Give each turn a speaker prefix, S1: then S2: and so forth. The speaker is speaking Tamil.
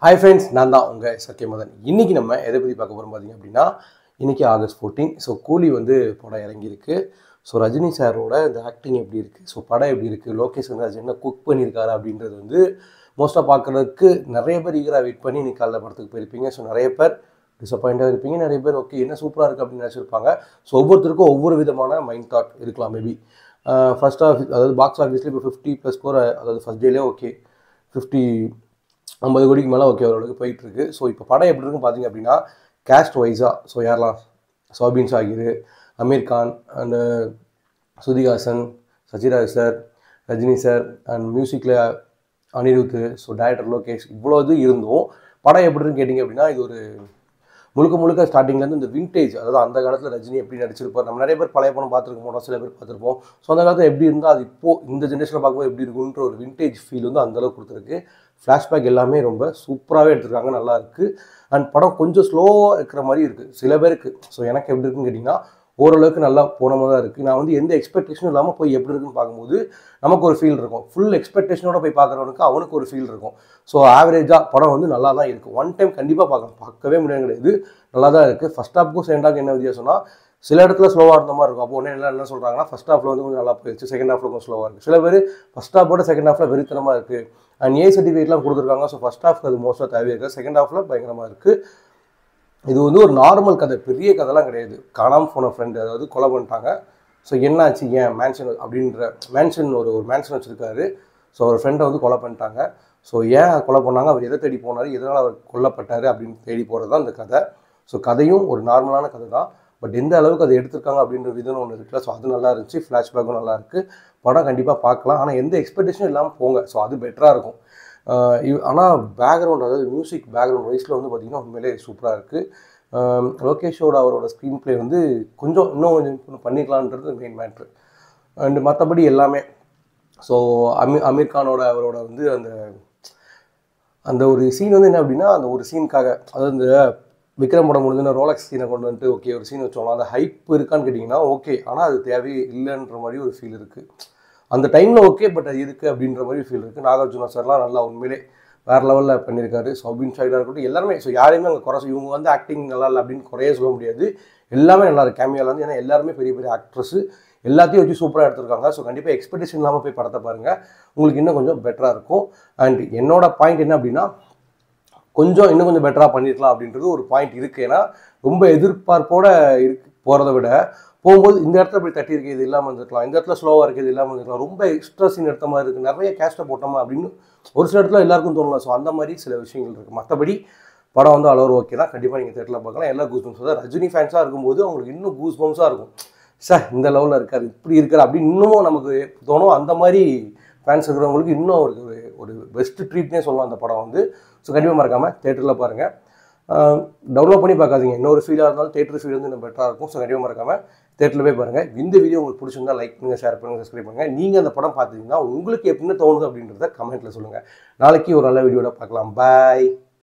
S1: ஹாய் ஃப்ரெண்ட்ஸ், நான் தான் உங்கள் சத்யமதன். இன்றைக்கி நம்ம எதை பற்றி பார்க்க போகிறோம் பார்த்தீங்க அப்படின்னா, இன்றைக்கி ஆகஸ்ட் 14. ஸோ கூலி வந்து படம் இறங்கியிருக்கு. ஸோ ரஜினி சாரோட இந்த ஆக்டிங் எப்படி இருக்குது, ஸோ படம் எப்படி இருக்குது, லோகேஷ் ராஜ் என்ன குக் பண்ணியிருக்காரு அப்படின்றது வந்து மோஸ்ட்டாக பார்க்குறதுக்கு நிறைய பேர் ஈகராக வெயிட் பண்ணி இன்றைக்கி காலைல படத்துக்கு போயிருப்பீங்க. ஸோ நிறைய பேர் டிசப்பாயிண்டாக இருப்பீங்க, நிறைய பேர் ஓகே என்ன சூப்பராக இருக்குது அப்படின்னு நினச்சிருப்பாங்க. ஸோ ஒவ்வொருத்தருக்கும் ஒவ்வொரு விதமான மைண்ட் தாட் இருக்கலாம். மேபி ஃபர்ஸ்ட் ஆஃப் அதாவது பாக்ஸ் ஆஃபீஸ்லேயே இப்போ 50+ ஸ்கோர், அதாவது ஃபஸ்ட் டேலேயே ஓகே 50 கோடிக்கு மேலே ஓகே ஓரளவுக்கு போயிட்டுருக்கு. ஸோ இப்போ படம் எப்படி இருக்குன்னு பார்த்தீங்க அப்படின்னா, கேஸ்ட் வைஸாக ஸோ யாரெல்லாம் Soubin Shakir, Amir Khan and Shruti Haasan, Sathyaraj sir, Rajini sir and மியூசிக்கில் அனிருத், ஸோ டைரக்டர் லோகேஷ், இவ்வளோ இது இருந்தும் படம் எப்படி இருக்குன்னு கேட்டிங்க அப்படின்னா, இது ஒரு முழுக்க ஸ்டார்டிங்லேருந்து இந்த விண்டேஜ், அதாவது அந்த காலத்தில் ரஜினி எப்படி நடிச்சிருப்பார், நம்ம நிறைய பேர் பழைய படம் பார்த்துருக்கோம், சில பேர் பார்த்துருப்போம். ஸோ அந்த காலத்தில் எப்படி இருந்தால் அது இப்போது இந்த ஜென்ரேஷனில் பார்க்கும்போது எப்படி இருக்குன்ற ஒரு விண்டேஜ் ஃபீல் வந்து அந்தளவுக்கு கொடுத்துருக்கு. ஃப்ளாஷ்பேக் எல்லாமே ரொம்ப சூப்பராகவே எடுத்துருக்காங்க, நல்லா இருக்குது. அண்ட் படம் கொஞ்சம் ஸ்லோவாக இருக்கிற மாதிரி இருக்குது சில பேருக்கு. ஸோ எனக்கு எப்படி இருக்குன்னு கேட்டிங்கன்னா, ஓரளவுக்கு நல்லா போன மாதிரி தான் இருக்குது. நான் வந்து எந்த எக்ஸ்பெக்டேஷனும் இல்லாமல் போய் எப்படி இருக்குன்னு பார்க்கும்போது நமக்கு ஒரு ஃபீல் இருக்கும். ஃபுல் எக்ஸ்பெக்டேஷனோட போய் பார்க்குறவனுக்கு அவனுக்கு ஒரு ஃபீல் இருக்கும். ஸோ ஆவரேஜாக படம் வந்து நல்லா தான் இருக்குது. ஒன் டைம் கண்டிப்பாக பார்க்கலாம், பார்க்கவே முடியாது கிடையாது, நல்லா தான் இருக்குது. ஃபஸ்ட் ஹாஃப்க்கும் செகண்ட் ஹாஃப் என்ன வித்தியாசம்னா, சில இடத்துல ஸ்லோவாக இருந்த மாதிரி இருக்கும். அப்போ ஒன்று என்ன சொல்கிறாங்கன்னா, ஃபஸ்ட் ஹாஃபில் வந்து கொஞ்சம் நல்லா போயிடுச்சு, செகண்ட் ஹாஃபில் கொஞ்சம் ஸ்லோவாக இருக்குது. சில பேர் ஃபஸ்ட் ஹாஃபோட செகண்ட் ஹாஃபில் வெறித்தனமாக இருக்குது. அண்ட் ஏ சர்டிஃபிகேட்லாம் கொடுத்துருக்காங்க. ஸோ ஃபஸ்ட் ஹாஃப்க்கு அது மோஸ்ட்டாக தேவையாக இருக்குது, செகண்ட் ஹாஃபில் பயங்கரமாக இருக்குது. இது வந்து ஒரு நார்மல் கதை, பெரிய கதைலாம் கிடையாது. காணாமல் போன ஃப்ரெண்டு, அதாவது கொலை பண்ணிட்டாங்க. ஸோ என்னாச்சு, ஏன் மேன்ஷன் அப்படின்ற மேன்ஷன் ஒரு மேன்ஷன் வச்சுருக்காரு. ஸோ அவர் ஃப்ரெண்டை வந்து கொலை பண்ணிட்டாங்க. ஸோ ஏன் கொலை பண்ணாங்க, அவர் எதை தேடி போனார், எதனால் அவர் கொல்லப்பட்டார் அப்படின்னு தேடி போகிறது தான் இந்த கதை. ஸோ கதையும் ஒரு நார்மலான கதை தான். பட் எந்த அளவுக்கு அதை எடுத்திருக்காங்க அப்படின்ற விதம் ஒன்று இருக்குல்ல, ஸோ அது நல்லா இருந்துச்சு. ஃப்ளாஷ்பேக்கும் நல்லா இருக்குது. படம் கண்டிப்பாக பார்க்கலாம், ஆனால் எந்த எக்ஸ்பெக்டேஷனும் இல்லாமல் போங்க. ஸோ அது பெட்டராக இருக்கும். ஆனால் பேக்ரவுண்ட், அதாவது மியூசிக் பேக்ரவுண்ட் வைஸில் வந்து பார்த்திங்கன்னா உண்மையிலே சூப்பராக இருக்குது. லோகேஷோட அவரோட ஸ்க்ரீன் ப்ளே வந்து இன்னும் கொஞ்சம் பண்ணிக்கலான்றது மெயின் மேட்ரு. அண்டு மற்றபடி எல்லாமே ஸோ அமீர் கானோட அவரோட வந்து அந்த ஒரு சீன் வந்து என்ன அப்படின்னா, அந்த ஒரு சீனுக்காக, அதாவது இந்த விக்ரம் படம் முடிஞ்சுன்னா ரோலக்ஸ் சீனை கொண்டு வந்துட்டு ஓகே ஒரு சீன் வச்சோம், அந்த ஹைப் இருக்கான்னு கேட்டிங்கன்னா ஓகே, ஆனால் அது தேவையே இல்லைன்ற மாதிரி ஒரு ஃபீல் இருக்குது. அந்த டைமில் ஓகே, பட் அது எதுக்கு அப்படின்ற மாதிரி ஃபீல் இருக்குது. நாகார்ஜுனா சார்லாம் நல்லா உண்மையிலே வேறு லெவலில் பண்ணியிருக்காரு. சௌபின் ஷாகிராக இருக்கட்டும், எல்லாருமே. ஸோ யாரையுமே அங்கே குறை, இவங்க வந்து ஆக்டிங் நல்லா இல்லை அப்படின்னு குறையே சொல்ல முடியாது. எல்லாமே நல்லா இருக்குது கேமியாவில் வந்து. ஏன்னா எல்லாருமே பெரிய பெரிய ஆக்ட்ரஸ், எல்லாத்தையும் வச்சு சூப்பராக எடுத்திருக்காங்க. ஸோ கண்டிப்பாக எக்ஸ்பெக்டேஷன் இல்லாமல் போய் படத்தை பாருங்கள், உங்களுக்கு இன்னும் கொஞ்சம் பெட்டராக இருக்கும். அண்ட் என்னோட பாயிண்ட் என்ன அப்படின்னா, இன்னும் கொஞ்சம் பெட்டராக பண்ணியிருக்கலாம் அப்படின்றது ஒரு பாயிண்ட் இருக்குது. ஏன்னா ரொம்ப எதிர்பார்ப்போடு போகிறத விட போகும்போது இந்த இடத்துல இப்படி தட்டியிருக்கு, இது இல்லாமல் இருந்திருக்கலாம், இந்த இடத்துல ஸ்லோவாக இருக்குது, இது இல்லாமல் இருந்திருக்கலாம், ரொம்ப எக்ஸ்ட்ரா சீன் எடுத்த மாதிரி இருக்குது, நிறைய கேஸ்ட்டை போட்டோமா அப்படின்னு ஒரு சில இடத்துல எல்லாருக்கும் தோணலாம். ஸோ அந்த மாதிரி சில விஷயங்கள் இருக்குது. மற்றபடி படம் வந்து அளவு ஓகே தான், கண்டிப்பாக நீங்கள் தேட்டரில் பார்க்கலாம். எல்லா கூஸ் பம்ப்ஸும் தான். ரஜினி ஃபேன்ஸாக இருக்கும்போது அவங்களுக்கு இன்னும் கூஸ் பம்ப்ஸாக இருக்கும். சார் இந்த லெவலில் இருக்கார், இப்படி இருக்கார் அப்படின்னு இன்னமும் நமக்கு தோணும். அந்த மாதிரி ஃபேன்ஸ் இருக்கிறவங்களுக்கு இன்னும் ஒரு பெஸ்ட் ட்ரீட்னே சொல்லலாம் அந்த படம் வந்து. ஸோ கண்டிப்பாக மறக்காமல் தேட்டரில் பாருங்கள். டவுன்லோட் பண்ணி பார்க்காதீங்க, இன்னொரு ஃபீலாக இருந்தாலும் தேட்டர் ஃபீல் வந்து இன்னும் பெட்டராக இருக்கும். ஸோ கண்டிப்பாக மறக்காமல் தேட்டரில் போய் பாருங்கள். இந்த வீடியோ உங்களுக்கு பிடிச்சிருந்தா லைக் பண்ணுங்கள், ஷேர் பண்ணுங்கள், சப்ஸ்கிரைப் பண்ணுங்கள். நீங்கள் அந்த படம் பார்த்தீங்கன்னா உங்களுக்கு எப்படின்னு தோணுது அப்படின்றத கமெண்ட்டில் சொல்லுங்கள். நாளைக்கு ஒரு நல்ல வீடியோட பார்க்கலாம். பாய்.